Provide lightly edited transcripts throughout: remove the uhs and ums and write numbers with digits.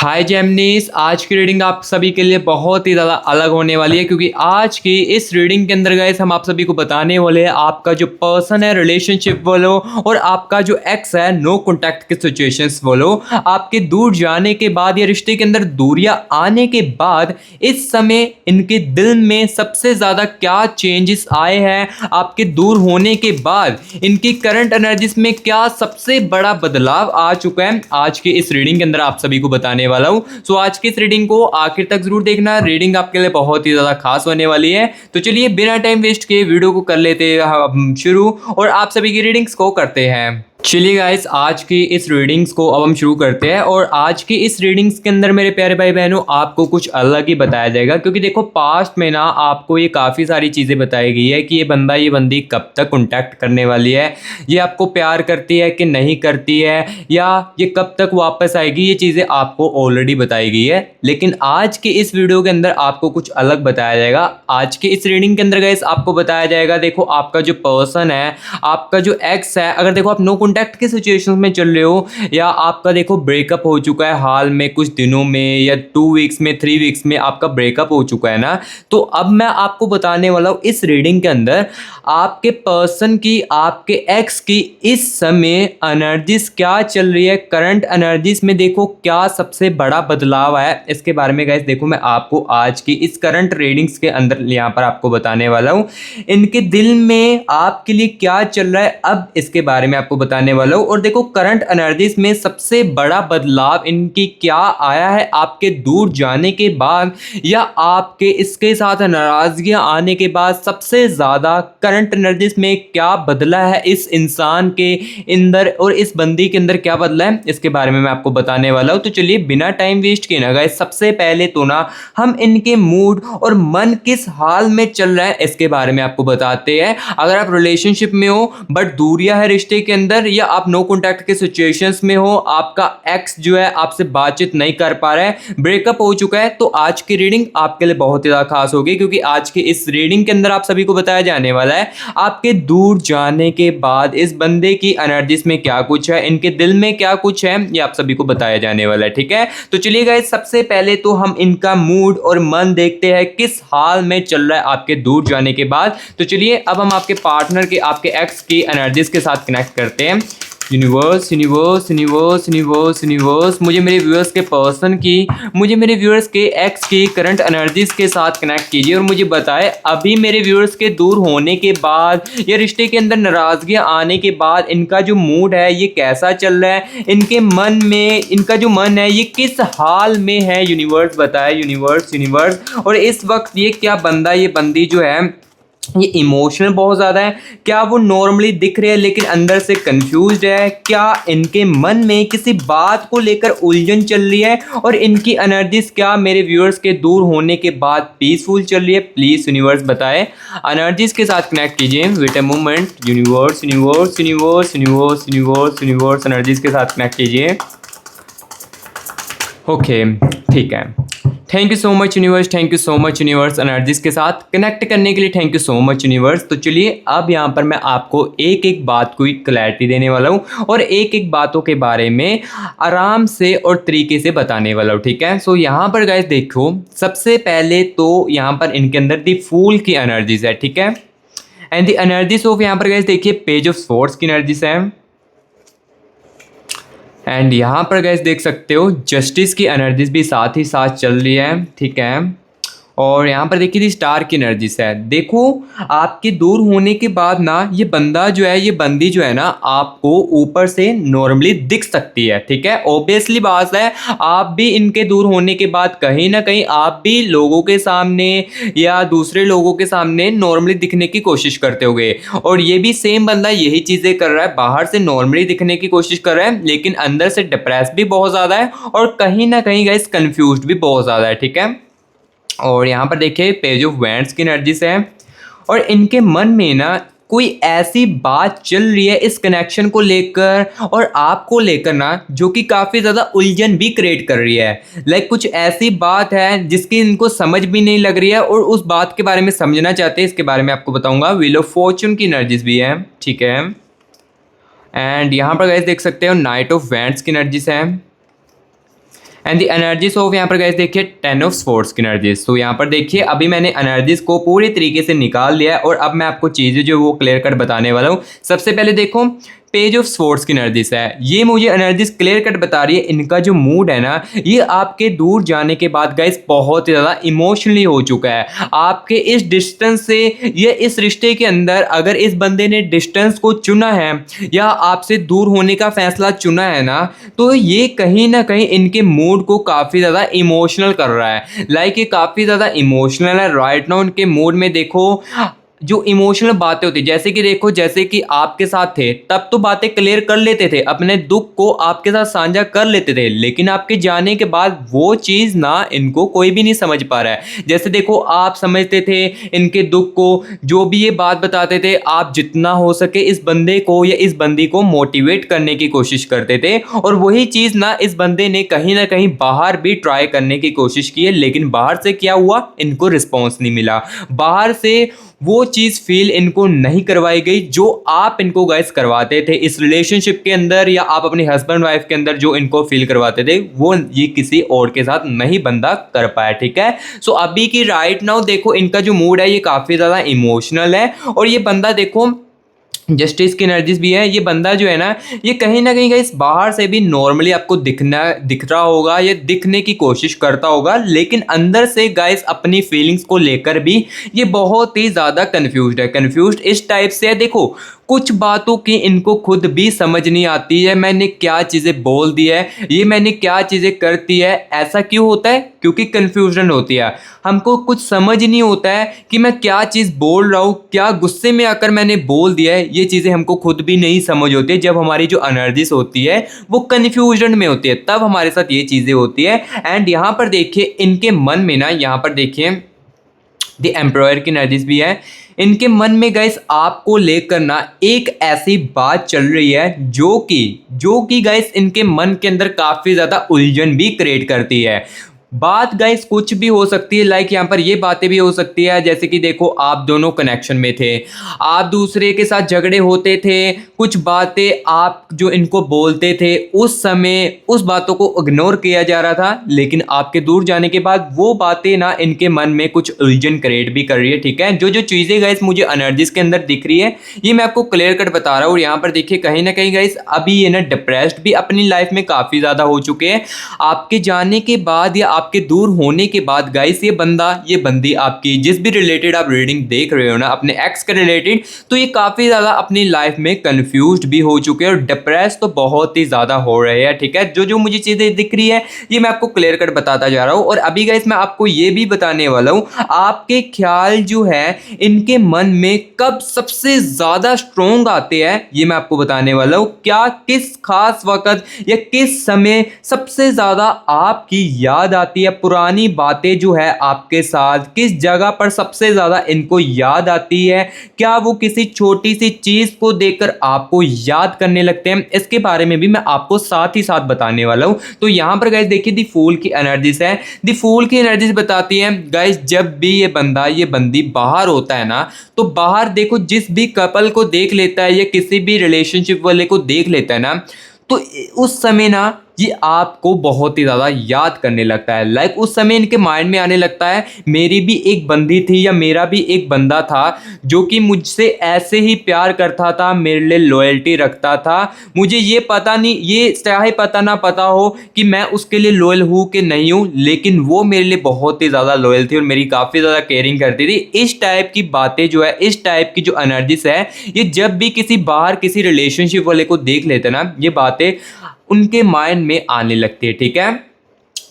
हाय जेमनीस, आज की रीडिंग आप सभी के लिए बहुत ही ज़्यादा अलग होने वाली है क्योंकि आज की इस रीडिंग के अंदर गाइस हम आप सभी को बताने वाले हैं आपका जो पर्सन है रिलेशनशिप बोलो और आपका जो एक्स है नो कॉन्टैक्ट के सिचुएशंस बोलो, आपके दूर जाने के बाद या रिश्ते के अंदर दूरियां आने के बाद इस समय इनके दिल में सबसे ज़्यादा क्या चेंजेस आए हैं, आपके दूर होने के बाद इनकी करंट एनर्जीज में क्या सबसे बड़ा बदलाव आ चुका है, आज की इस रीडिंग के अंदर आप सभी को बताने वाला हूं। सो आज की इस रीडिंग को आखिर तक जरूर देखना, रीडिंग आपके लिए बहुत ही ज्यादा खास होने वाली है। तो चलिए बिना टाइम वेस्ट किए वीडियो को कर लेते हैं हम शुरू और आप सभी की रीडिंग्स को करते हैं। चलिए गाइस, आज की इस रीडिंग्स को अब हम शुरू करते हैं और आज की इस रीडिंग्स के अंदर मेरे प्यारे भाई बहनों आपको कुछ अलग ही बताया जाएगा क्योंकि देखो पास्ट में ना आपको ये काफ़ी सारी चीज़ें बताई गई है कि ये बंदा ये बंदी कब तक कॉन्टैक्ट करने वाली है, ये आपको प्यार करती है कि नहीं करती है या ये कब तक वापस आएगी, ये चीज़ें आपको ऑलरेडी बताई गई है। लेकिन आज के इस वीडियो के अंदर आपको कुछ अलग बताया जाएगा। आज के इस रीडिंग के अंदर गाइस आपको बताया जाएगा, देखो आपका जो पर्सन है, आपका जो एक्स है, अगर देखो आप नो कॉन्टैक्ट के सिचुएशन में चल रहे हो या आपका देखो ब्रेकअप हो चुका है हाल में कुछ दिनों में या 2 वीक्स में 3 वीक्स में आपका ब्रेकअप हो चुका है ना, तो अब मैं आपको बताने वाला हूँ इस रीडिंग के अंदर आपके पर्सन की, आपके एक्स की इस समय एनर्जीज क्या चल रही है, करंट एनर्जीज में देखो क्या सबसे बड़ा बदलाव आया, इसके बारे में गाइस देखो मैं आपको आज की इस करंट रीडिंग्स के अंदर यहाँ पर आपको बताने वाला हूँ। इनके दिल में आपके लिए क्या चल रहा है अब इसके बारे में आपको बताने वाला हूँ। और देखो करंट एनर्जीज में सबसे बड़ा बदलाव इनकी क्या आया है आपके दूर जाने के बाद या आपके इसके साथ नाराजगियां आने के बाद, सबसे ज्यादा करंट एनर्जीज में क्या बदला है इस इंसान के अंदर और इस बंदी के अंदर क्या बदला है, इसके बारे में मैं आपको बताने वाला हूँ। तो चलिए बिना टाइम वेस्ट किए ना गाइस, सबसे पहले तो ना हम इनके मूड और मन किस हाल में चल रहा है इसके बारे में आपको बताते हैं। अगर आप रिलेशनशिप में हो बट दूरियां है रिश्ते के अंदर या आप नो कॉन्टैक्ट के सिचुएशंस में हो, आपका एक्स जो है आपसे बातचीत नहीं कर पा रहा है, ब्रेकअप हो चुका है, तो आज की रीडिंग आपके लिए बहुत ही ज्यादा खास होगी क्योंकि आज की इस रीडिंग के अंदर आप सभी को बताया जाने वाला है आपके दूर जाने के बाद इस बंदे की एनर्जीज में क्या कुछ है, इनके दिल में क्या कुछ है, ये आप सभी को बताया जाने वाला है। ठीक है, तो चलिए गाइस सबसे पहले तो हम इनका मूड और मन देखते हैं किस हाल में चल रहा है आपके दूर जाने के बाद। तो चलिए अब हम आपके पार्टनर के, आपके एक्स की एनर्जीज के साथ कनेक्ट करते हैं। Universe universe universe universe universe मुझे मेरे व्यूअर्स के पर्सन की, मुझे मेरे व्यूअर्स के एक्स की करंट एनर्जीज के साथ कनेक्ट कीजिए और मुझे बताएं अभी मेरे व्यूअर्स के दूर होने के बाद या रिश्ते के अंदर नाराजगियां आने के बाद इनका जो मूड है ये कैसा चल रहा है, इनके मन में, इनका जो मन है ये किस हाल में है, यूनिवर्स बताए यूनिवर्स यूनिवर्स। और इस वक्त ये क्या बंदा, ये बंदी जो है ये इमोशनल बहुत ज़्यादा है, क्या वो नॉर्मली दिख रहे हैं लेकिन अंदर से कंफ्यूज्ड है, क्या इनके मन में किसी बात को लेकर उलझन चल रही है और इनकी एनर्जीज क्या मेरे व्यूअर्स के दूर होने के बाद पीसफुल चल रही है, प्लीज़ यूनिवर्स बताए, एनर्जीज के साथ कनेक्ट कीजिए। Wait a moment, universe universe universe universe universe universe energies के साथ कनेक्ट कीजिए। ओके ठीक है, thank you so much universe, thank you so much universe, energies के साथ कनेक्ट करने के लिए thank you so much universe. तो चलिए अब यहाँ पर मैं आपको एक एक बात को क्लैरिटी देने वाला हूँ और एक एक बातों के बारे में आराम से और तरीके से बताने वाला हूँ। ठीक है, सो यहाँ पर गाइस देखो सबसे पहले तो यहाँ पर इनके अंदर दी फूल की एनर्जीज है। ठीक है, एंड दी एनर्जीज ऑफ, यहाँ पर गाइस देखिए पेज ऑफ स्वॉर्ड्स की एनर्जीज है एंड यहाँ पर गैस देख सकते हो जस्टिस की एनर्जीज भी साथ ही साथ चल रही है। ठीक है, और यहाँ पर देखिए स्टार की एनर्जीज है। देखो आपके दूर होने के बाद ना ये बंदा जो है, ये बंदी जो है ना आपको ऊपर से नॉर्मली दिख सकती है। ठीक है, ऑब्वियसली बात है आप भी इनके दूर होने के बाद कहीं ना कहीं आप भी लोगों के सामने या दूसरे लोगों के सामने नॉर्मली दिखने की कोशिश करते होगे और ये भी सेम बंदा यही चीज़ें कर रहा है, बाहर से नॉर्मली दिखने की कोशिश कर रहा है लेकिन अंदर से डिप्रेस भी बहुत ज़्यादा है और कहीं ना कहीं गाइस कंफ्यूज्ड भी बहुत ज़्यादा है। ठीक है, और यहाँ पर देखिए पेज ऑफ वैंड्स की एनर्जीज है और इनके मन में ना कोई ऐसी बात चल रही है इस कनेक्शन को लेकर और आपको लेकर ना जो कि काफ़ी ज़्यादा उलझन भी क्रिएट कर रही है। लाइक कुछ ऐसी बात है जिसकी इनको समझ भी नहीं लग रही है और उस बात के बारे में समझना चाहते हैं, इसके बारे में आपको बताऊंगा। व्हील ऑफ फॉर्चून की एनर्जीज भी है। ठीक है, एंड यहाँ पर गाइस देख सकते हो नाइट ऑफ वैंड्स की एनर्जीज है एंड द एनर्जीज ऑफ यहाँ पर गाइस देखिए 10 ऑफ स्पोर्ट्स की एनर्जीज। तो यहाँ पर देखिए अभी मैंने एनर्जीज को पूरी तरीके से निकाल लिया है और अब मैं आपको चीज़ें जो वो क्लियर कट बताने वाला हूँ। सबसे पहले देखो पेज ऑफ स्पोर्ट्स की एनर्जीज है, ये मुझे एनर्जीज क्लियर कट बता रही है इनका जो मूड है ना ये आपके दूर जाने के बाद गाइस बहुत ही ज़्यादा इमोशनली हो चुका है। आपके इस डिस्टेंस से ये इस रिश्ते के अंदर अगर इस बंदे ने डिस्टेंस को चुना है या आपसे दूर होने का फैसला चुना है ना तो ये कहीं ना कहीं इनके मूड को काफ़ी ज़्यादा इमोशनल कर रहा है। लाइक ये काफ़ी ज़्यादा इमोशनल है राइट नाउ। उनके मूड में देखो जो इमोशनल बातें होती जैसे कि देखो जैसे कि आपके साथ थे तब तो बातें क्लियर कर लेते थे, अपने दुख को आपके साथ साझा कर लेते थे, लेकिन आपके जाने के बाद वो चीज़ ना इनको कोई भी नहीं समझ पा रहा है। जैसे देखो आप समझते थे इनके दुख को, जो भी ये बात बताते थे आप जितना हो सके इस बंदे को या इस बंदी को मोटिवेट करने की कोशिश करते थे और वही चीज़ ना इस बंदे ने कहीं ना कहीं बाहर भी ट्राई करने की कोशिश की है, लेकिन बाहर से क्या हुआ इनको रिस्पॉन्स नहीं मिला। बाहर से वो चीज़ फील इनको नहीं करवाई गई जो आप इनको गाइस करवाते थे इस रिलेशनशिप के अंदर या आप अपनी हस्बैंड वाइफ के अंदर जो इनको फील करवाते थे वो ये किसी और के साथ नहीं बंदा कर पाया। ठीक है, सो अभी की राइट नाउ देखो इनका जो मूड है ये काफ़ी ज़्यादा इमोशनल है और ये बंदा देखो जस्टिस की एनर्जीज भी है। ये बंदा जो है ना ये कहीं ना कहीं इस बाहर से भी नॉर्मली आपको दिख रहा होगा या दिखने की कोशिश करता होगा, लेकिन अंदर से गाइस अपनी फीलिंग्स को लेकर भी ये बहुत ही ज़्यादा कंफ्यूज्ड है। कंफ्यूज्ड इस टाइप से है देखो कुछ बातों की इनको खुद भी समझ नहीं आती है, मैंने क्या चीज़ें बोल दी है, ये मैंने क्या चीज़ें करती है। ऐसा क्यों होता है? क्योंकि कन्फ्यूजन होती है, हमको कुछ समझ नहीं होता है कि मैं क्या चीज़ बोल रहा हूँ, क्या गुस्से में आकर मैंने बोल दिया है। ये चीज़ें हमको खुद भी नहीं समझ होती है। जब हमारी जो एनर्जीज होती है वो कन्फ्यूजन में होती है तब हमारे साथ ये चीज़ें होती है। एंड यहाँ पर देखिए इनके मन में ना यहाँ पर देखिए द एम्प्लॉयर की एनर्जीज भी है। इनके मन में गाइस आपको लेकर ना एक ऐसी बात चल रही है जो कि गाइस इनके मन के अंदर काफ़ी ज़्यादा उलझन भी क्रिएट करती है। बात गाइस कुछ भी हो सकती है, लाइक यहाँ पर ये बातें भी हो सकती है जैसे कि देखो आप दोनों कनेक्शन में थे, आप दूसरे के साथ झगड़े होते थे, कुछ बातें आप जो इनको बोलते थे उस समय उस बातों को इग्नोर किया जा रहा था, लेकिन आपके दूर जाने के बाद वो बातें ना इनके मन में कुछ उलझन क्रिएट भी कर रही है। ठीक है, जो जो चीज़ें गाइस मुझे एनर्जीज के अंदर दिख रही है ये मैं आपको क्लियर कट बता रहा हूँ। और यहाँ पर देखिए कहीं ना कहीं गाइस अभी ये ना डिप्रेस्ड भी अपनी लाइफ में काफ़ी ज़्यादा हो चुके हैं। आपके जाने के बाद या आपके दूर होने के बाद गाइस ये बंदा ये बंदी आपकी जिस भी रिलेटेड आप रीडिंग देख रहे हो ना अपने एक्स के रिलेटेड, तो ये काफ़ी ज़्यादा अपनी लाइफ में कंफ्यूज्ड भी हो चुके हैं और डिप्रेस तो बहुत ही ज़्यादा हो रहे हैं। ठीक है, जो जो मुझे चीज़ें दिख रही है ये मैं आपको क्लियर कट बताता जा रहा हूँ। और अभी गाइस मैं आपको ये भी बताने वाला हूँ आपके ख्याल जो है इनके मन में कब सबसे ज़्यादा स्ट्रोंग आते हैं ये मैं आपको बताने वाला हूँ। क्या किस खास वक्त या किस समय सबसे ज़्यादा आपकी याद आती है, पुरानी बातें जो है आपके साथ किस जगह पर सबसे ज़्यादा इनको याद आती है, क्या वो किसी छोटी सी चीज़ को देखकर आपको याद करने लगते हैं, इसके बारे में भी मैं आपको साथ ही साथ बताने वाला हूँ। तो यहाँ पर गाइस देखिए दी फूल की एनर्जीज है। दी फूल की एनर्जीज बताती है गाइस जब भी ये बंदा ये बंदी बाहर होता है ना तो बाहर देखो जिस भी कपल को देख लेता है या किसी भी रिलेशनशिप वाले को देख लेता है ना तो उस समय ना ये आपको बहुत ही ज़्यादा याद करने लगता है। लाइक उस समय इनके माइंड में आने लगता है मेरी भी एक बंदी थी या मेरा भी एक बंदा था जो कि मुझसे ऐसे ही प्यार करता था, मेरे लिए लॉयल्टी रखता था। मुझे ये पता नहीं, ये चाहे पता ना पता हो कि मैं उसके लिए लॉयल हूँ कि नहीं हूँ, लेकिन वो मेरे लिए बहुत ही ज़्यादा लॉयल थी और मेरी काफ़ी ज़्यादा केयरिंग करती थी। इस टाइप की बातें जो है, इस टाइप की जो एनर्जीज है, ये जब भी किसी बाहर किसी रिलेशनशिप वाले को देख लेते ना ये बातें उनके माइंड में आने लगती है। ठीक है,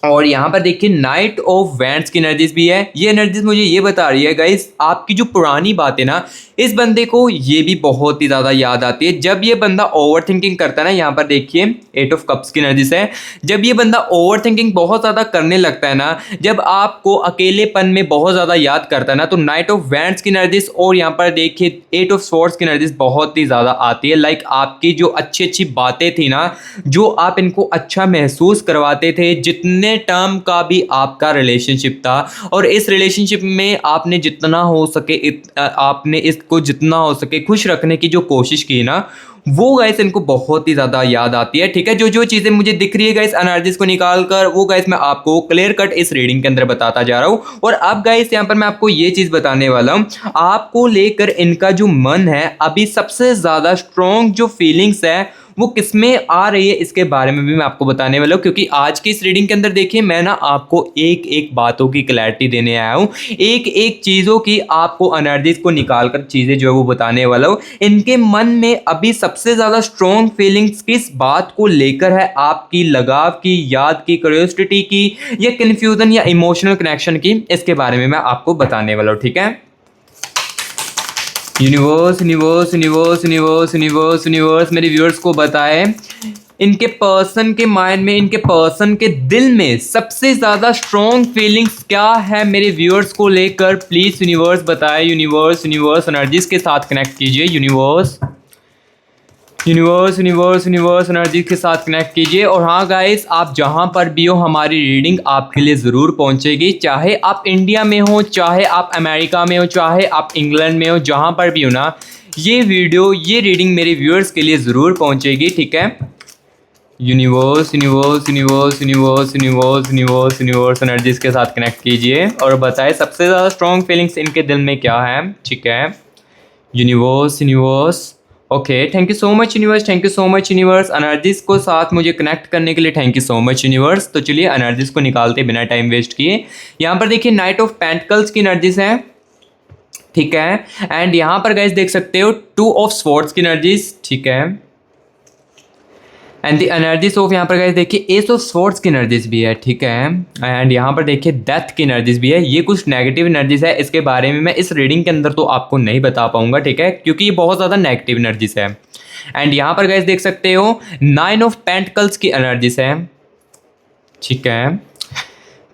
और यहाँ पर देखिए नाइट ऑफ वैंड्स की एनर्जीज भी है। ये एनर्जीज मुझे ये बता रही है गाइस आपकी जो पुरानी बातें ना इस बंदे को ये भी बहुत ही ज़्यादा याद आती है। जब ये बंदा ओवर थिंकिंग करता है ना, यहाँ पर देखिए 8 ऑफ कप्स की एनर्जीज है। जब ये बंदा ओवर थिंकिंग बहुत ज़्यादा करने लगता है ना, जब आपको अकेलेपन में बहुत ज़्यादा याद करता है ना, तो नाइट ऑफ वैंड्स की एनर्जीज और यहाँ पर देखिए 8 ऑफ स्वॉर्ड्स की एनर्जीज बहुत ही ज़्यादा आती है। लाइक आपकी जो अच्छी अच्छी बातें थी ना, जो आप इनको अच्छा महसूस करवाते थे, जितने लंबे टर्म का भी आपका रिलेशनशिप था और इस रिलेशनशिप में आपने जितना हो सके आपने इसको जितना हो सके खुश रखने की जो कोशिश की ना, वो गाइस इनको बहुत ही ज़्यादा याद आती है। ठीक है, जो जो चीज़ें मुझे दिख रही है गाइस एनर्जीज को निकाल कर, वो गाइस मैं आपको क्लियर कट इस रीडिंग के अंदर बताता जा रहा हूँ। और अब गाइस यहाँ पर मैं आपको ये चीज़ बताने वाला हूँ, आपको लेकर इनका जो मन है अभी सबसे ज़्यादा स्ट्रॉन्ग जो फीलिंग्स है वो किसमें आ रही है, इसके बारे में भी मैं आपको बताने वाला हूँ। क्योंकि आज की इस रीडिंग के अंदर देखिए मैं ना आपको एक एक बातों की क्लैरिटी देने आया हूँ, एक एक चीज़ों की आपको एनर्जीज को निकाल कर चीज़ें जो है वो बताने वाला हूँ। इनके मन में अभी सबसे ज़्यादा स्ट्रॉन्ग फीलिंग्स किस बात को लेकर है, आपकी लगाव की, याद की, क्यूरियोसिटी की, या कन्फ्यूजन या इमोशनल कनेक्शन की, इसके बारे में मैं आपको बताने वाला हूँ। ठीक है, universe universe universe universe universe universe मेरे व्यूअर्स को बताए इनके पर्सन के माइंड में, इनके पर्सन के दिल में सबसे ज़्यादा स्ट्रॉन्ग फीलिंग्स क्या है मेरे व्यूअर्स को लेकर। प्लीज़ यूनिवर्स बताए, यूनिवर्स यूनिवर्स एनर्जीज के साथ कनेक्ट कीजिए, universe universe universe universe energy के साथ कनेक्ट कीजिए। और हाँ गाइस, आप जहाँ पर भी हो हमारी रीडिंग आपके लिए ज़रूर पहुँचेगी, चाहे आप इंडिया में हो, चाहे आप अमेरिका में हो, चाहे आप इंग्लैंड में हो, जहाँ पर भी हो ना, ये वीडियो ये रीडिंग मेरे व्यूअर्स के लिए ज़रूर पहुँचेगी। ठीक है, universe universe universe universe universe universe universe energies के साथ कनेक्ट कीजिए और बताए सबसे ज़्यादा स्ट्रॉन्ग फीलिंग्स इनके दिल में क्या है। ठीक है, universe universe okay, thank you so much universe, thank you so much universe, energies को साथ मुझे कनेक्ट करने के लिए thank you so much universe. तो चलिए एनर्जीज को निकालते बिना टाइम वेस्ट किए। यहाँ पर देखिए नाइट ऑफ पेंटिकल्स की एनर्जीज है। ठीक है, एंड यहाँ पर गाइस देख सकते हो टू ऑफ स्वॉर्ड्स की एनर्जीज। ठीक है, एंड द एनर्जीज ऑफ यहाँ पर गाइस देखिए एस ऑफ स्वॉर्ड्स की एनर्जीज भी है। ठीक है, एंड यहाँ पर देखिए डेथ की एनर्जीज भी है। ये कुछ नेगेटिव एनर्जीज है, इसके बारे में मैं इस रीडिंग के अंदर तो आपको नहीं बता पाऊंगा। ठीक है, क्योंकि ये बहुत ज़्यादा नेगेटिव एनर्जीज है। एंड यहाँ पर गाइस देख सकते हो 9 ऑफ पेंटिकल्स की एनर्जीज है। ठीक है,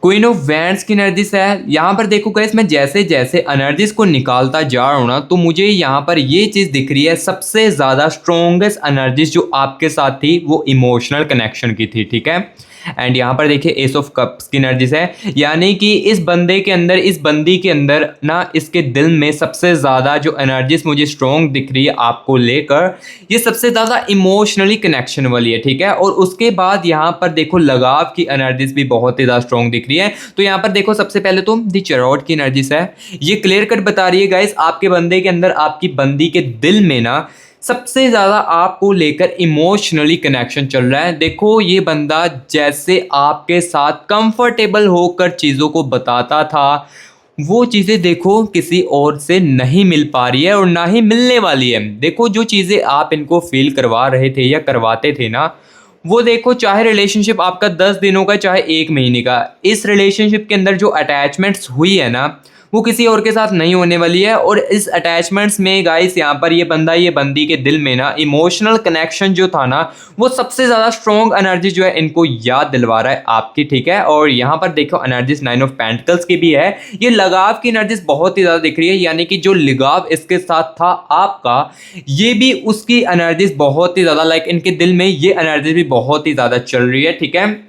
क्वीन ऑफ वैंड्स की एनर्जीज है। यहाँ पर देखो गाइस, मैं जैसे जैसे एनर्जीज को निकालता जा रहा हूँ ना, तो मुझे यहाँ पर ये चीज़ दिख रही है, सबसे ज़्यादा स्ट्रॉन्गेस्ट एनर्जीज जो आपके साथ थी वो इमोशनल कनेक्शन की थी। ठीक है, एंड यहाँ पर देखिए एस ऑफ कप्स की एनर्जीज है, यानी कि इस बंदे के अंदर, इस बंदी के अंदर ना, इसके दिल में सबसे ज़्यादा जो एनर्जीज मुझे स्ट्रॉन्ग दिख रही है आपको लेकर, ये सबसे ज़्यादा इमोशनली कनेक्शन वाली है। ठीक है, और उसके बाद यहाँ पर देखो लगाव की एनर्जीज भी बहुत ही ज़्यादा स्ट्रॉन्ग दिख रही है। तो यहाँ पर देखो सबसे पहले तो दी चैरोट की एनर्जीज है, ये क्लियर कट बता रही है गाइस आपके बंदे के अंदर, आपकी बंदी के दिल में ना सबसे ज़्यादा आपको लेकर इमोशनली कनेक्शन चल रहा है। देखो ये बंदा जैसे आपके साथ कंफर्टेबल होकर चीज़ों को बताता था, वो चीज़ें देखो किसी और से नहीं मिल पा रही है और ना ही मिलने वाली है। देखो जो चीज़ें आप इनको फील करवा रहे थे या करवाते थे ना, वो देखो चाहे रिलेशनशिप आपका 10 दिनों का चाहे 1 महीने का, इस रिलेशनशिप के अंदर जो अटैचमेंट्स हुई है ना, वो किसी और के साथ नहीं होने वाली है। और इस अटैचमेंट्स में गाइस यहाँ पर ये बंदा, ये बंदी के दिल में ना इमोशनल कनेक्शन जो था ना, वो सबसे ज़्यादा स्ट्रॉन्ग एनर्जी जो है इनको याद दिलवा रहा है आपकी। ठीक है, और यहाँ पर देखो एनर्जीज 9 ऑफ पेंटिकल्स की भी है, ये लगाव की एनर्जीज बहुत ही ज़्यादा दिख रही है, यानी कि जो लगाव इसके साथ था आपका, ये भी उसकी एनर्जीज बहुत ही ज़्यादा, लाइक इनके दिल में ये एनर्जीज भी बहुत ही ज़्यादा चल रही है। ठीक है,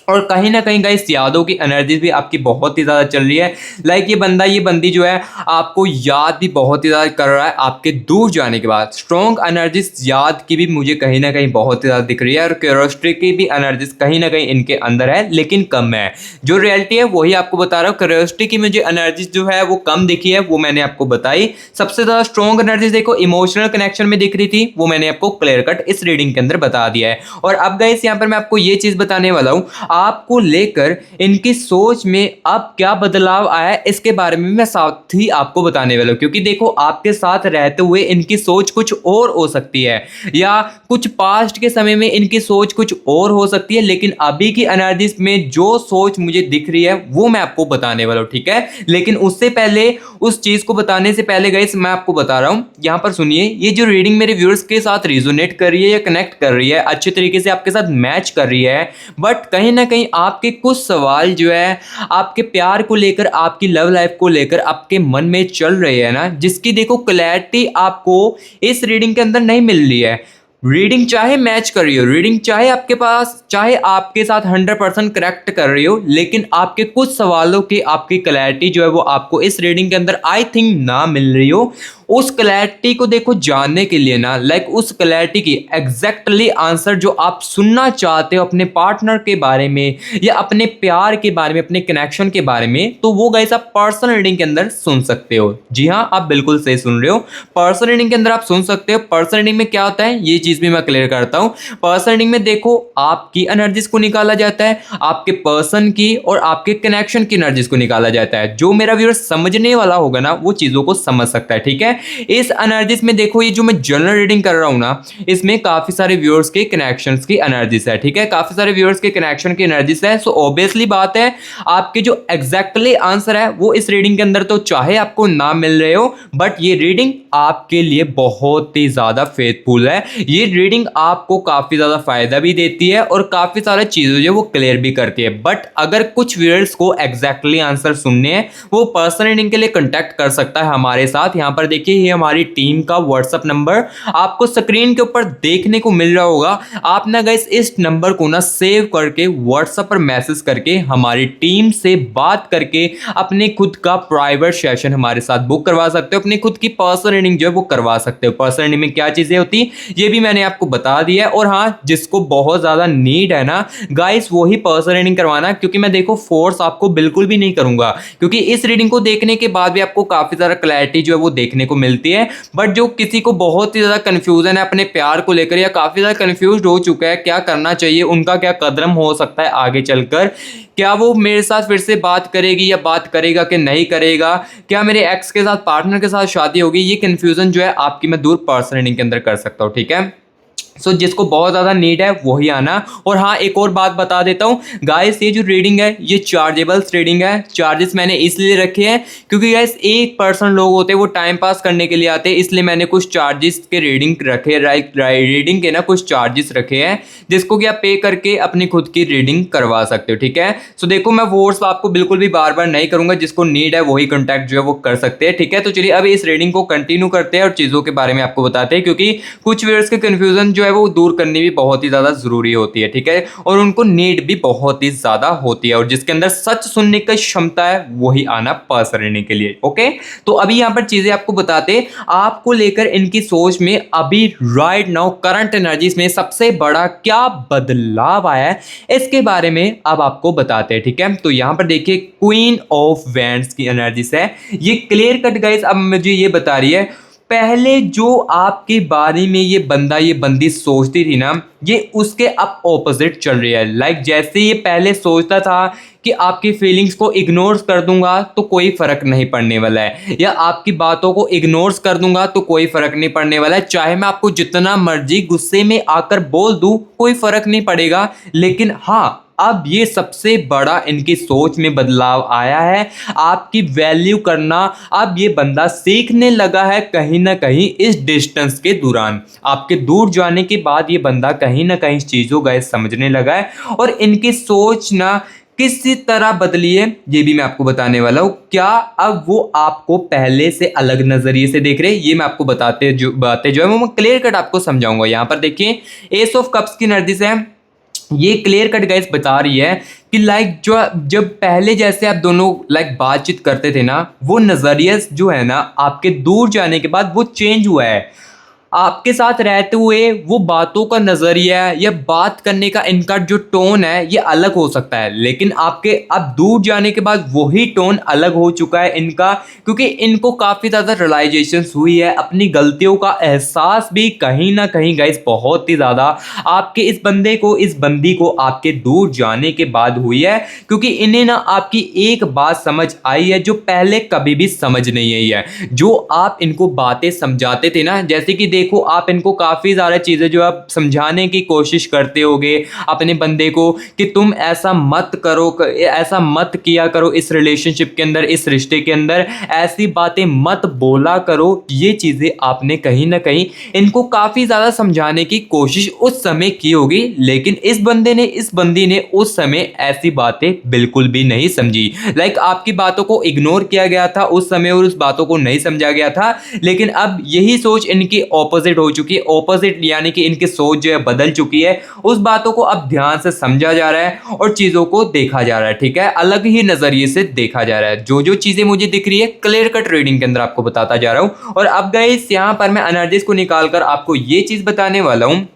और कहीं ना कहीं गाइस यादों की एनर्जीज भी आपकी बहुत ही ज़्यादा चल रही है, लाइक ये बंदा, ये बंदी जो है आपको याद भी बहुत ही ज़्यादा कर रहा है आपके दूर जाने के बाद। स्ट्रॉन्ग एनर्जीज याद की भी मुझे कहीं ना कहीं बहुत ही ज़्यादा दिख रही है, और क्यूरियोसिटी की भी एनर्जीज कहीं ना कहीं इनके अंदर है, लेकिन कम है। जो रियलिटी है वही आपको बता रहा हूँ। क्यूरियोसिटी की मुझे एनर्जीज जो है वो कम दिखी है, वो मैंने आपको बताई। सबसे ज़्यादा स्ट्रॉन्ग एनर्जीज देखो इमोशनल कनेक्शन में दिख रही थी, वो मैंने आपको क्लियर कट इस रीडिंग के अंदर बता दिया है। और अब गाइस यहाँ पर मैं आपको ये चीज़ बताने वाला हूँ, आपको लेकर इनकी सोच में अब क्या बदलाव आया है, इसके बारे में मैं साथ ही आपको बताने वाला हूं। क्योंकि देखो आपके साथ रहते हुए इनकी सोच कुछ और हो सकती है, या कुछ पास्ट के समय में इनकी सोच कुछ और हो सकती है, लेकिन अभी की एनर्जीज में जो सोच मुझे दिख रही है वो मैं आपको बताने वाला हूं। ठीक है, लेकिन उससे पहले, उस चीज को बताने से पहले गाइस मैं आपको बता रहा हूं, यहां पर सुनिए, ये जो रीडिंग मेरे व्यूअर्स के साथ रिजोनेट कर रही है या कनेक्ट कर रही है, अच्छे तरीके से आपके साथ मैच कर रही है, बट कहीं ना कहीं आपके कुछ सवाल जो है आपके प्यार को लेकर, आपकी लव लाइफ को लेकर आपके मन में चल रहे हैं ना, जिसकी देखो क्लैरिटी आपको इस रीडिंग के अंदर नहीं मिल रही है। रीडिंग चाहे मैच कर रही हो, रीडिंग चाहे आपके पास, चाहे आपके साथ 100% करेक्ट कर रही हो, लेकिन आपके कुछ सवालों की आपकी क्लैरिटी जो है वो आपको इस रीडिंग के अंदर आई थिंक ना मिल रही हो, उस क्लैरिटी को देखो जानने के लिए ना, लाइक उस क्लैरिटी की एग्जैक्टली आंसर जो आप सुनना चाहते हो अपने पार्टनर के बारे में या अपने प्यार के बारे में, अपने कनेक्शन के बारे में, तो वो गाइस आप पर्सनल रीडिंग के अंदर सुन सकते हो। जी हाँ, आप बिल्कुल सही सुन रहे हो, पर्सनल रीडिंग के अंदर आप सुन सकते हो। पर्सनल रीडिंग में क्या होता है ये चीज भी मैं क्लियर करता हूं। पर्सनल रीडिंग में देखो आपकी एनर्जीज को निकाला जाता है, आपके पर्सन की और आपके कनेक्शन की एनर्जीज को निकाला जाता है। जो मेरा व्यूअर समझने वाला होगा ना वो चीजों को समझ सकता है, ठीक है। इस एनर्जीज में देखो ये जो मैं जनरल रीडिंग कर रहा हूं ना, इसमें काफी सारे व्यूअर्स के कनेक्शंस की एनर्जीज है, ठीक है, काफी सारे व्यूअर्स के कनेक्शन की एनर्जीज है। सो ऑब्वियसली बात है आपके जो एग्जैक्टली आंसर है वो इस रीडिंग के अंदर तो चाहे आपको ना मिल रहे हो, बट ये रीडिंग आपके लिए बहुत ही ज्यादा फेथफुल है। ये रीडिंग आपको काफी ज्यादा फायदा भी देती है और काफी सारी चीजें जो वो क्लियर भी करती है। बट अगर कुछ व्यूअर्स को एग्जैक्टली आंसर सुनने हैं वो पर्सनल रीडिंग के लिए कांटेक्ट कर सकता है हमारे साथ। यहां पर देखिए ये हमारी टीम का व्हाट्सएप नंबर आपको स्क्रीन के ऊपर देखने को मिल रहा होगा। आप ना गाइस इस नंबर को ना सेव करके व्हाट्सएप पर मैसेज करके हमारी टीम से बात करके अपने खुद का प्राइवेट सेशन हमारे साथ बुक करवा सकते हो, अपनी खुद की पर्सनल रीडिंग जो है वो करवा सकते हो। पर्सनल रीडिंग में क्या चीजें होती ये भी मैंने आपको बता दिया है। और हाँ, जिसको बहुत ज्यादा नीड है ना गाइस वो ही पर्सनल रीडिंग करवाना, क्योंकि मैं देखो फोर्स आपको बिल्कुल भी नहीं करूंगा, क्योंकि इस रीडिंग को देखने के बाद भी आपको काफी ज्यादा क्लैरिटी जो है वो देखने को मिलती है। बट जो किसी को बहुत ही ज्यादा कंफ्यूजन है अपने प्यार को लेकर या काफी ज्यादा कंफ्यूज हो चुका है क्या करना चाहिए, उनका क्या कदम हो सकता है आगे चलकर, क्या वो मेरे साथ फिर से बात करेगी या बात करेगा कि नहीं करेगा, क्या मेरे एक्स के साथ पार्टनर के साथ शादी होगी, ये कंफ्यूजन जो है आपकी मैं दूर पर्सनल रीडिंग के अंदर कर सकता हूँ, ठीक है। सो जिसको बहुत ज़्यादा नीड है वही आना। और हाँ, एक और बात बता देता हूँ गाइस, ये जो रीडिंग है ये चार्जेबल रीडिंग है। चार्जेस मैंने इसलिए रखे हैं क्योंकि गाइस एक पर्सन लोग होते हैं वो टाइम पास करने के लिए आते हैं, इसलिए मैंने कुछ चार्जेस के रीडिंग रखे, रीडिंग के ना कुछ चार्जेस रखे हैं जिसको कि आप पे करके अपनी खुद की रीडिंग करवा सकते हो, ठीक है। सो देखो मैं फोर्स आपको बिल्कुल भी बार बार नहीं करूंगा, जिसको नीड है वही कॉन्टैक्ट जो है वो कर सकते हैं, ठीक है। तो चलिए अब इस रीडिंग को कंटिन्यू करते हैं और चीज़ों के बारे में आपको बताते हैं, क्योंकि कुछ व्यूअर्स के कन्फ्यूजन जो है वो दूर करनी भी बहुत ही ज्यादा जरूरी होती है, ठीक है, और उनको नीड भी बहुत ही ज्यादा होती है, और जिसके अंदर सच सुनने की क्षमता है वही आना पास रहने के लिए, ओके। तो अभी यहां पर चीजें आपको बताते आपको लेकर इनकी सोच में अभी राइट नाउ करंट एनर्जीज में सबसे बड़ा क्या बदलाव आया है इसके बारे में अब आपको बताते हैं, ठीक है। तो यहां पर देखिए क्वीन ऑफ वैंड्स की एनर्जीज है, ये क्लियर कट गाइस अब मुझे ये बता रही है पहले जो आपके बारे में ये बंदा ये बंदी सोचती थी ना, ये उसके अब ऑपोजिट चल रही है। लाइक जैसे ये पहले सोचता था कि आपकी फीलिंग्स को इग्नोर कर दूंगा तो कोई फर्क नहीं पड़ने वाला है, या आपकी बातों को इग्नोर कर दूंगा तो कोई फर्क नहीं पड़ने वाला है, चाहे मैं आपको जितना मर्जी गुस्से में आकर बोल दूं कोई फर्क नहीं पड़ेगा। लेकिन हाँ, अब ये सबसे बड़ा इनकी सोच में बदलाव आया है, आपकी वैल्यू करना अब ये बंदा सीखने लगा है कहीं ना कहीं इस डिस्टेंस के दौरान। आपके दूर जाने के बाद ये बंदा कहीं ना कहीं चीज़ों का समझने लगा है, और इनकी सोच ना किसी तरह बदली है ये भी मैं आपको बताने वाला हूँ। क्या अब वो आपको पहले से अलग नजरिए से देख रहे हैं ये मैं आपको बताते जो बातें जो है वो मैं क्लियर कट आपको समझाऊंगा। यहाँ पर देखिए एस ऑफ कप्स की एनर्जी है, ये क्लियर कट गाइस बता रही है कि लाइक जो जब पहले जैसे आप दोनों लाइक बातचीत करते थे ना, वो नजरिया जो है ना आपके दूर जाने के बाद वो चेंज हुआ है। आपके साथ रहते हुए वो बातों का नजरिया या बात करने का इनका जो टोन है ये अलग हो सकता है, लेकिन आपके अब दूर जाने के बाद वही टोन अलग हो चुका है इनका, क्योंकि इनको काफी ज्यादा रियलाइजेशन हुई है, अपनी गलतियों का एहसास भी कहीं ना कहीं गाइस बहुत ही ज्यादा आपके इस बंदे को इस बंदी को आपके दूर जाने के बाद हुई है, क्योंकि इन्हें ना आपकी एक बात समझ आई है जो पहले कभी भी समझ नहीं आई है। जो आप इनको बातें समझाते थे ना, जैसे कि देखो आप इनको काफी सारा चीजें जो आप समझाने की कोशिश करते होगे अपने बंदे को कि तुम ऐसा मत करो, ऐसा मत किया करो, इस रिलेशनशिप के अंदर इस रिश्ते के अंदर ऐसी बातें मत बोला करो, ये चीजें आपने कहीं ना कहीं इनको काफी ज्यादा समझाने की कोशिश उस समय की होगी, लेकिन इस बंदे ने इस बंदी ने उस समय ऐसी बातें बिल्कुल भी नहीं समझी। लाइक आपकी बातों को इग्नोर किया गया था उस समय और उस बातों को नहीं समझा गया था, लेकिन अब यही सोच इनकी ऑपोजिट हो चुकी है। ऑपोजिट यानी कि इनकी सोच जो है बदल चुकी है। उस बातों को अब ध्यान से समझा जा रहा है और चीज़ों को देखा जा रहा है, ठीक है, अलग ही नज़रिए से देखा जा रहा है। जो जो चीज़ें मुझे दिख रही है क्लियर कट रीडिंग के अंदर आपको बताता जा रहा हूँ। और अब गाइस यहाँ पर मैं एनर्जीज को निकाल कर आपको ये चीज़ बताने वाला हूँ,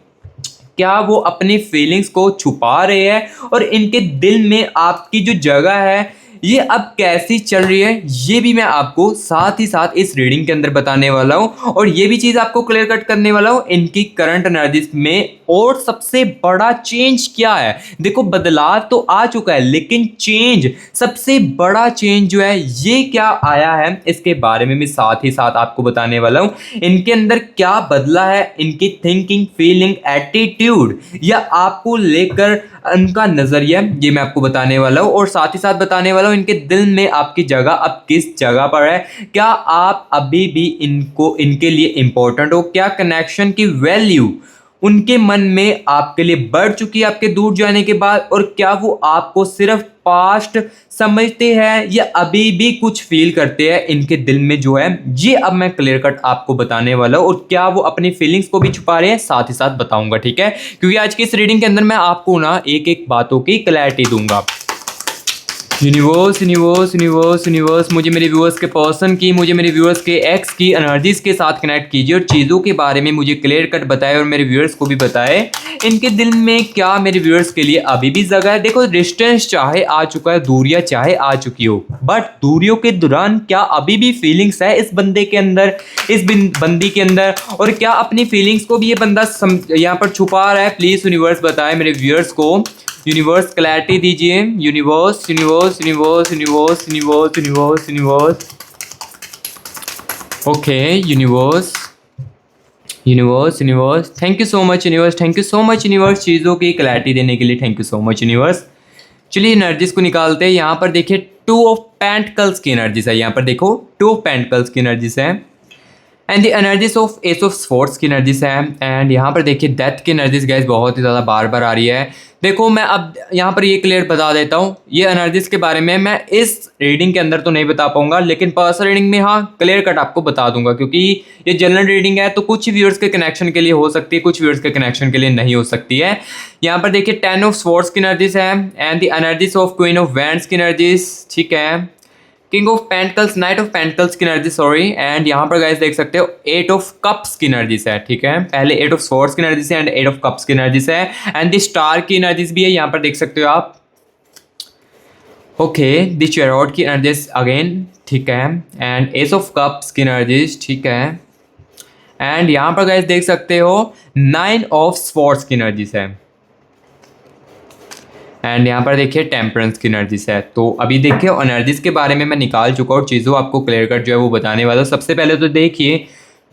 क्या वो अपनी फीलिंग्स को छुपा रहे हैं और इनके दिल में आपकी जो जगह है ये अब कैसी चल रही है, ये भी मैं आपको साथ ही साथ इस रीडिंग के अंदर बताने वाला हूँ। और ये भी चीज़ आपको क्लियर कट करने वाला हूँ इनकी करंट एनर्जीज में। और सबसे बड़ा चेंज क्या है, देखो बदलाव तो आ चुका है लेकिन चेंज, सबसे बड़ा चेंज जो है ये क्या आया है इसके बारे में भी साथ ही साथ आपको बताने वाला हूँ। इनके अंदर क्या बदला है, इनकी थिंकिंग, फीलिंग, एटीट्यूड या आपको लेकर उनका नजरिया, ये मैं आपको बताने वाला हूँ। और साथ ही साथ बताने वाला हूँ इनके दिल में आपकी जगह अब किस जगह पर है, क्या आप अभी भी इनको, इनके लिए इंपॉर्टेंट हो, क्या कनेक्शन की वैल्यू उनके मन में आपके लिए बढ़ चुकी है आपके दूर जाने के बाद, और क्या वो आपको सिर्फ पास्ट समझते हैं या अभी भी कुछ फील करते हैं इनके दिल में जो है, ये अब मैं क्लियर कट आपको बताने वाला हूँ। और क्या वो अपनी फीलिंग्स को भी छुपा रहे हैं साथ ही साथ बताऊंगा, ठीक है, क्योंकि आज की इस रीडिंग के अंदर मैं आपको ना एक एक बातों की क्लैरिटी दूंगा। यूनिवर्स यूनिवर्स यूनिवर्स यूनिवर्स मुझे मेरे व्यूअर्स के पर्सन की, मुझे मेरे व्यूअर्स के एक्स की एनर्जीज के साथ कनेक्ट कीजिए और चीज़ों के बारे में मुझे क्लियर कट बताए और मेरे व्यूअर्स को भी बताए इनके दिल में क्या मेरे व्यूअर्स के लिए अभी भी जगह है। देखो डिस्टेंस चाहे आ चुका है, दूरियां चाहे आ चुकी हो, बट दूरियों के दौरान क्या अभी भी फीलिंग्स है इस बंदे के अंदर, इस बंदी के अंदर, और क्या अपनी फीलिंग्स को भी ये बंदा यहाँ पर छुपा रहा है। प्लीज़ यूनिवर्स बताए मेरे व्यूअर्स को, यूनिवर्स क्लैरिटी दीजिए। Universe universe universe universe universe universe universe okay universe universe universe, thank you so much universe, thank you so much universe, चीज़ों की क्लैरिटी देने के लिए thank you so much universe. चलिए एनर्जीज को निकालते हैं। यहाँ पर देखिए 2 ऑफ पेंटिकल्स की एनर्जीज है, यहाँ पर देखो 2 ऑफ पेंटिकल्स की एनर्जीज है and the energies of S of swords की एनर्जीज है। एंड यहाँ पर देखिए डेथ की एनर्जीज गाइस बहुत ही ज़्यादा बार बार आ रही है। देखो मैं अब यहाँ पर ये क्लियर बता देता हूँ, ये एनर्जीज के बारे में मैं इस रीडिंग के अंदर तो नहीं बता पाऊंगा, लेकिन पर्सनल रीडिंग में हाँ क्लियर कट आपको बता दूंगा, क्योंकि ये जनरल रीडिंग है तो कुछ व्यूअर्स के कनेक्शन के लिए हो सकती है, कुछ व्यूअर्स के कनेक्शन के लिए नहीं हो सकती है। यहाँ पर देखिए 10 ऑफ स्वॉर्ड्स की एनर्जीज है and the energies of queen of wands की एनर्जीज, ठीक है, king of pentacles, night of pentacles की एनर्जी, सॉरी, एंड यहाँ पर गाइस देख सकते हो 8 ऑफ कप्स की एनर्जीज है, ठीक है, पहले 8 ऑफ स्वॉर्ड्स की एनर्जीज है एंड 8 ऑफ कप्स की एनर्जीज है एंड द स्टार की एनर्जीज भी है, यहाँ पर देख सकते हो आप। ओके द चैरियट की एनर्जीज अगेन, ठीक है, एंड एस ऑफ कप्स की एनर्जीज, ठीक है, एंड यहाँ पर गाइस देख सकते हो 9 ऑफ स्वॉर्ड्स की एनर्जीज है एंड यहाँ पर देखिए टेम्परेंस की एनर्जीज है। तो अभी देखिए एनर्जीज के बारे में मैं निकाल चुका हूँ, चीज़ों आपको क्लियर कट जो है वो बताने वाला। सबसे पहले तो देखिए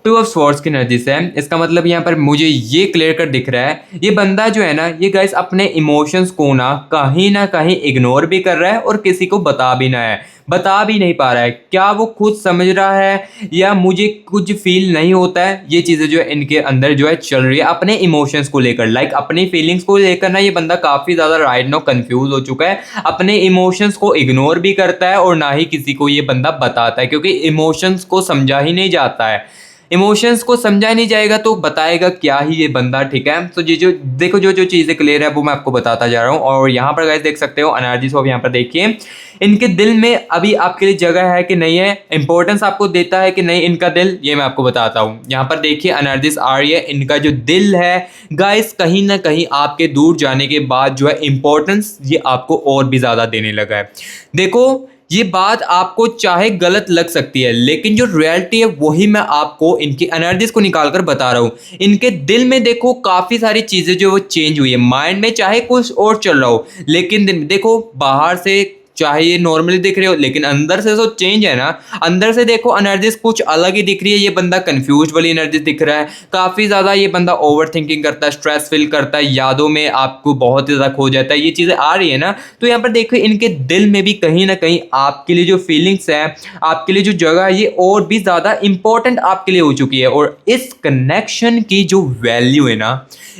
2 ऑफ स्वॉर्ड्स की एनर्जीज है, इसका मतलब यहाँ पर मुझे ये क्लियर कट दिख रहा है, ये बंदा जो है ना ये गाइस अपने इमोशंस को ना कहीं इग्नोर भी कर रहा है और किसी को बता भी नहीं पा रहा है। क्या वो खुद समझ रहा है या मुझे कुछ फील नहीं होता है, ये चीज़ें जो है इनके अंदर जो है चल रही है अपने इमोशंस को लेकर, लाइक अपनी फीलिंग्स को लेकर ना ये बंदा काफ़ी ज़्यादा राइट नाउ कंफ्यूज हो चुका है, अपने इमोशंस को इग्नोर भी करता है और ना ही किसी को ये बंदा बताता है, क्योंकि इमोशंस को समझा ही नहीं जाता है। इमोशंस को समझा नहीं जाएगा तो बताएगा क्या ही ये बंदा, ठीक है। तो ये जो देखो जो चीज़ें क्लियर है वो मैं आपको बताता जा रहा हूँ। और यहाँ पर गाइस देख सकते हो एनर्जीज ऑफ, यहाँ पर देखिए इनके दिल में अभी आपके लिए जगह है कि नहीं है, इंपॉर्टेंस आपको देता है कि नहीं इनका दिल, ये मैं आपको बताता हूँ। यहाँ पर देखिए एनर्जीज आ रही है, इनका जो दिल है गाइस कहीं ना कहीं आपके दूर जाने के बाद जो है इंपॉर्टेंस ये आपको और भी ज़्यादा देने लगा है। देखो ये बात आपको चाहे गलत लग सकती है, लेकिन जो रियलिटी है वही मैं आपको इनकी एनर्जीज को निकाल कर बता रहा हूँ। इनके दिल में देखो काफ़ी सारी चीज़ें जो वो चेंज हुई है, माइंड में चाहे कुछ और चल रहा हो, लेकिन देखो बाहर से चाहे ये नॉर्मली दिख रहे हो लेकिन अंदर से जो चेंज है ना, अंदर से देखो एनर्जीज कुछ अलग ही दिख रही है। ये बंदा कंफ्यूज वाली एनर्जी दिख रहा है, काफ़ी ज़्यादा ये बंदा ओवर थिंकिंग करता है, स्ट्रेस फील करता है, यादों में आपको बहुत ही ज़्यादा खो जाता है, ये चीज़ें आ रही है ना। तो यहाँ पर देखो इनके दिल में भी कहीं ना कहीं आपके लिए जो फीलिंग्स है, आपके लिए जो जगह है, ये और भी ज़्यादा इंपॉर्टेंट आपके लिए हो चुकी है। और इस कनेक्शन की जो वैल्यू है ना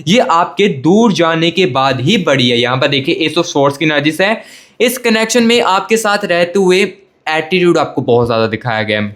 ये आपके दूर जाने के बाद ही बढ़ी है। यहाँ पर देखिए एस ऑफ स्वॉर्ड्स की एनर्जीज है, इस कनेक्शन में आपके साथ रहते हुए एटीट्यूड आपको बहुत ज़्यादा दिखाया गया है,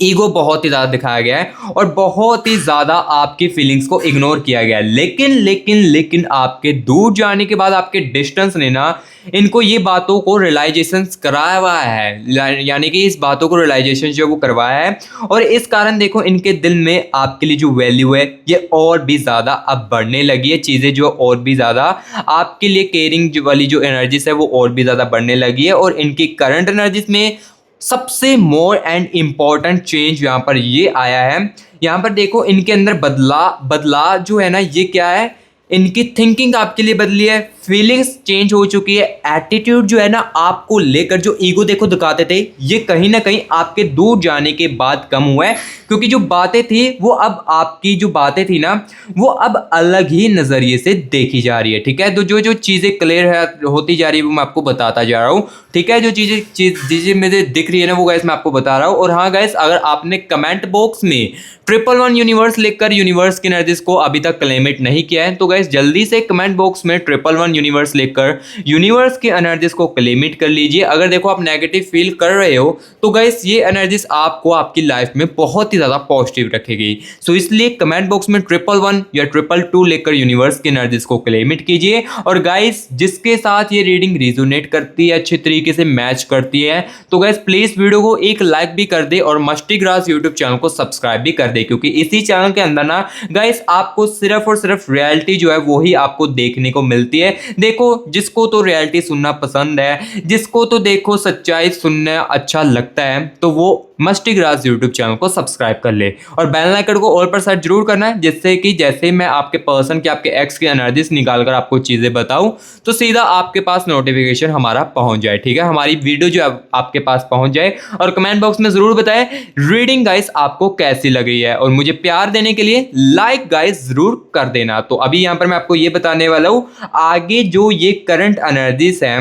ईगो बहुत ही ज़्यादा दिखाया गया है और बहुत ही ज़्यादा आपकी फीलिंग्स को इग्नोर किया गया है। लेकिन आपके दूर जाने के बाद आपके डिस्टेंस ने ना इनको ये बातों को रियलाइजेशन कराया हुआ है, यानी कि इस बातों को रियलाइजेशन जो वो करवाया है। और इस कारण देखो इनके दिल में आपके लिए जो वैल्यू है ये और भी ज़्यादा अब बढ़ने लगी है। चीज़ें जो और भी ज़्यादा आपके लिए केयरिंग वाली जो एनर्जीज है वो और भी ज़्यादा बढ़ने लगी है। और इनकी करंट एनर्जीज में सबसे मोर एंड इम्पॉर्टेंट चेंज यहाँ पर ये आया है। यहाँ पर देखो इनके अंदर बदला जो है ना ये क्या है, इनकी थिंकिंग आपके लिए बदली है, फीलिंग्स चेंज हो चुकी है, एटीट्यूड जो है ना आपको लेकर जो ईगो देखो दिखाते थे ये कहीं ना कहीं आपके दूर जाने के बाद कम हुआ है। क्योंकि जो बातें थी वो अब आपकी जो बातें थी ना वो अब अलग ही नज़रिए से देखी जा रही है। ठीक है, तो जो जो चीज़ें क्लियर है होती जा रही है वो मैं आपको बताता जा रहा हूँ। ठीक है, जो चीज़ें मुझे दिख रही है ना वो गाइस मैं आपको बता रहा हूँ। और हाँ गाइस, अगर आपने कमेंट बॉक्स में 111 यूनिवर्स लिखकर यूनिवर्स की एनर्जीज को अभी तक क्लेमिट नहीं किया है तो गाइस जल्दी से कमेंट बॉक्स में 111 यूनिवर्स लिखकर यूनिवर्स की एनर्जीज को क्लेमिट कर लीजिए। अगर देखो आप नेगेटिव फील कर रहे हो तो गाइस ये एनर्जीज आपको आपकी लाइफ में बहुत ही ज़्यादा पॉजिटिव रखेगी। सो इसलिए कमेंट बॉक्स में 111 या 222 लिखकर यूनिवर्स की एनर्जीज को क्लेमिट कीजिए। और गाइस जिसके साथ ये रीडिंग रिजोनेट करती है, अच्छे तरीके से मैच करती है, तो गाइस प्लीज वीडियो को एक लाइक भी कर दे और मस्टी ग्रास यूट्यूब चैनल को सब्सक्राइब भी कर दे। क्योंकि इसी चैनल के अंदर ना गाइस आपको सिर्फ और सिर्फ रियलिटी जो है वो ही आपको देखने को मिलती है। देखो जिसको तो रियलिटी सुनना पसंद है, जिसको तो देखो सच्चाई सुनना अच्छा लगता है, तो वो मस्टी ग्रास यूट्यूब चैनल को सब्सक्राइब कर ले और बेल आइकन को ऑल पर सेट जरूर करना है, जिससे कि जैसे मैं आपके पर्सन के आपके एक्स की एनर्जीज निकालकर आपको चीजें बताऊं तो सीधा आपके पास नोटिफिकेशन हमारा पहुंच जाए। ठीक है, हमारी वीडियो जो आपके पास पहुंच जाए। और कमेंट बॉक्स में जरूर बताएं रीडिंग गाइस आपको कैसी लगी है और मुझे प्यार देने के लिए लाइक गाइस जरूर कर देना। तो अभी यहां पर मैं आपको ये बताने वाला हूं आगे जो ये करंट एनर्जीज है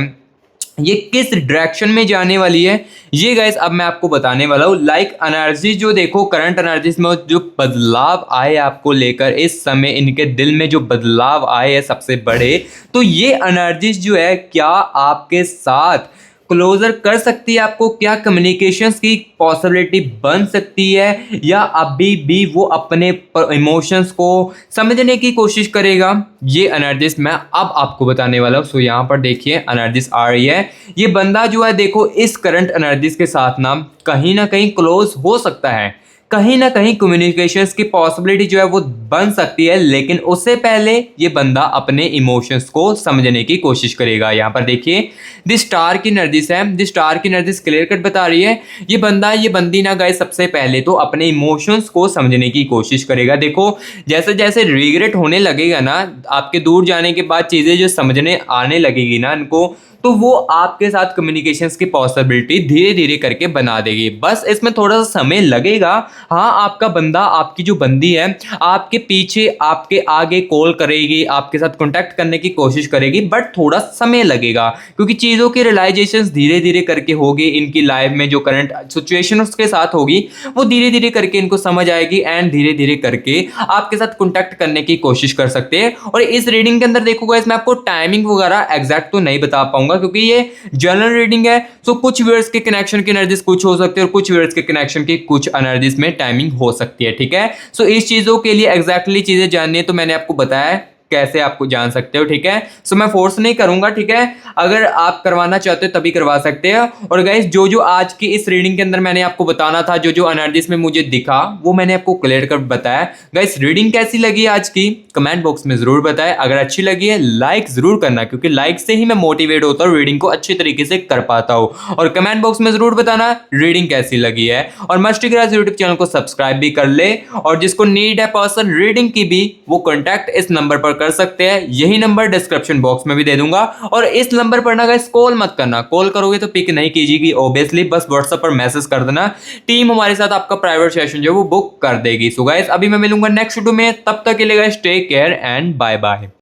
ये किस डायरेक्शन में जाने वाली है, ये गाइस अब मैं आपको बताने वाला हूँ। लाइक एनर्जी जो देखो करंट एनर्जीज में जो बदलाव आए आपको लेकर इस समय इनके दिल में जो बदलाव आए हैं सबसे बड़े, तो ये एनर्जीज जो है क्या आपके साथ क्लोजर कर सकती है आपको, क्या कम्युनिकेशंस की पॉसिबिलिटी बन सकती है, या अभी भी वो अपने इमोशंस को समझने की कोशिश करेगा, ये एनर्जीज मैं अब आपको बताने वाला हूँ। सो यहाँ पर देखिए एनर्जीज आ रही है। ये बंदा जो है देखो इस करंट एनर्जीज के साथ ना कहीं क्लोज हो सकता है, कहीं ना कहीं कम्युनिकेशंस की पॉसिबिलिटी जो है वो बन सकती है, लेकिन उससे पहले ये बंदा अपने इमोशंस को समझने की कोशिश करेगा। यहाँ पर देखिए द स्टार की एनर्जीज है, द स्टार की एनर्जीज क्लियर कट बता रही है ये बंदा ये बंदी ना गाइस सबसे पहले तो अपने इमोशंस को समझने की कोशिश करेगा। देखो जैसे जैसे रिग्रेट होने लगेगा ना आपके दूर जाने के बाद, चीज़ें जो समझने आने लगेगी ना इनको, तो वो आपके साथ कम्युनिकेशंस की पॉसिबिलिटी धीरे धीरे करके बना देगी। बस इसमें थोड़ा सा समय लगेगा। हाँ आपका बंदा आपकी जो बंदी है आपके पीछे आपके आगे कॉल करेगी, आपके साथ कांटेक्ट करने की कोशिश करेगी, बट थोड़ा समय लगेगा क्योंकि चीज़ों की रियलाइजेशंस धीरे धीरे करके होगी। इनकी लाइफ में जो करंट सिचुएशन उसके साथ होगी वो धीरे धीरे करके इनको समझ आएगी एंड धीरे धीरे करके आपके साथ कांटेक्ट करने की कोशिश कर सकते हैं। और इस रीडिंग के अंदर देखो गाइस मैं आपको टाइमिंग वगैरह एग्जैक्ट तो नहीं बता पाऊंगा क्योंकि ये जनरल रीडिंग है। सो कुछ वर्ड्स के कनेक्शन की एनर्जीज कुछ हो सकती है और कुछ वर्ड्स के कनेक्शन की कुछ एनर्जीज में टाइमिंग हो सकती है। ठीक है, सो इस चीजों के लिए एग्जैक्टली चीजें जाननी है तो मैंने आपको बताया है कैसे आपको जान सकते हो। ठीक है, सो मैं फोर्स नहीं करूंगा। ठीक है, अगर आप करवाना चाहते हो तभी करवा सकते हैं। और गाइस जो जो आज की इस रीडिंग के अंदर मैंने आपको बताना था, जो जो एनर्जीज में मुझे दिखा वो मैंने आपको क्लियर कर बताया। गाइस रीडिंग कैसी लगी आज की कमेंट बॉक्स में जरूर बताएं। अगर अच्छी लगी है लाइक जरूर करना क्योंकि लाइक से ही मैं मोटिवेट होता हूँ, रीडिंग को अच्छे तरीके से कर पाता हूँ। और कमेंट बॉक्स में जरूर बताना रीडिंग कैसी लगी है और मस्टी ग्रास यूट्यूब चैनल को सब्सक्राइब भी कर ले। और जिसको नीड है पर्सन रीडिंग की भी वो कॉन्टैक्ट इस नंबर पर कर सकते हैं, यही नंबर डिस्क्रिप्शन बॉक्स में भी दे दूंगा। और इस नंबर पर ना गाइस कॉल मत करना, कॉल करोगे तो पिक नहीं कीजिएगी ऑब्वियसली, बस व्हाट्सएप पर मैसेज कर देना, टीम हमारे साथ आपका प्राइवेट सेशन जो है वो बुक कर देगी। सो गाइस अभी मैं मिलूंगा नेक्स्ट वीडियो में, तब तक के लिए guys take care and bye bye.